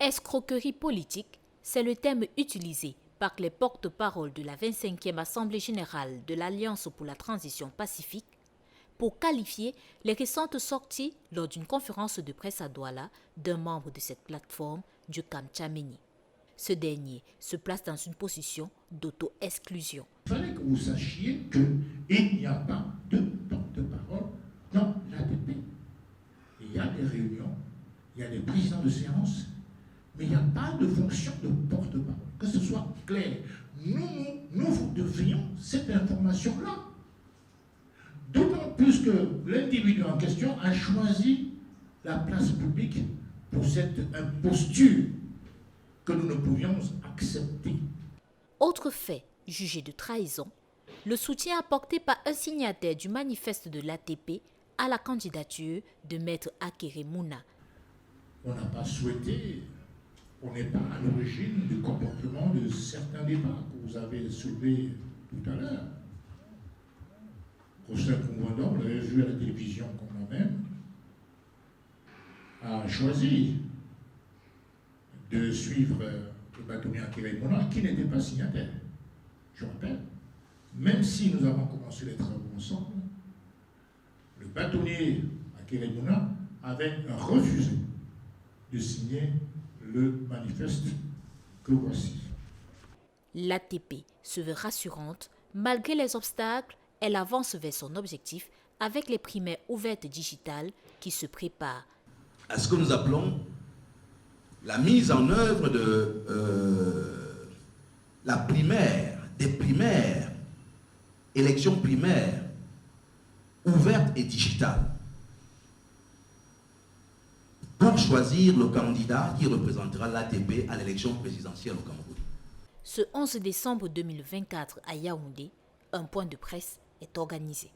Escroquerie politique, c'est le terme utilisé par les porte-paroles de la 25e Assemblée générale de l'Alliance pour la transition pacifique pour qualifier les récentes sorties lors d'une conférence de presse à Douala d'un membre de cette plateforme, Dioukam Tchameni. Ce dernier se place dans une position d'auto-exclusion. Il fallait que vous sachiez qu'il n'y a pas de porte-parole dans l'ATP. Il y a des réunions, il y a des présidents de séance, mais il n'y a pas de fonction de porte-parole. Que ce soit clair. Nous vous devrions cette information-là. D'autant plus que l'individu en question a choisi la place publique pour cette imposture que nous ne pouvions accepter. Autre fait jugé de trahison, le soutien apporté par un signataire du manifeste de l'ATP à la candidature de Maître Akere Mouna. On n'a pas souhaité, on n'est pas à l'origine du comportement de certains débats que vous avez soulevés tout à l'heure. Roger Koumouandon, vous l'avez vu à la télévision comme moi-même, a choisi de suivre le bâtonnier Akere Mouna, qui n'était pas signataire. Je rappelle, même si nous avons commencé les travaux ensemble, le bâtonnier Akere Mouna avait refusé de signer le manifeste que voici. L'ATP se veut rassurante. Malgré les obstacles, elle avance vers son objectif avec les primaires ouvertes digitales qui se préparent. À ce que nous appelons la mise en œuvre de la primaire, des primaires, élections primaires, ouvertes et digitales, pour choisir le candidat qui représentera l'ATP à l'élection présidentielle au Cameroun. Ce 11 décembre 2024 à Yaoundé, un point de presse est organisé.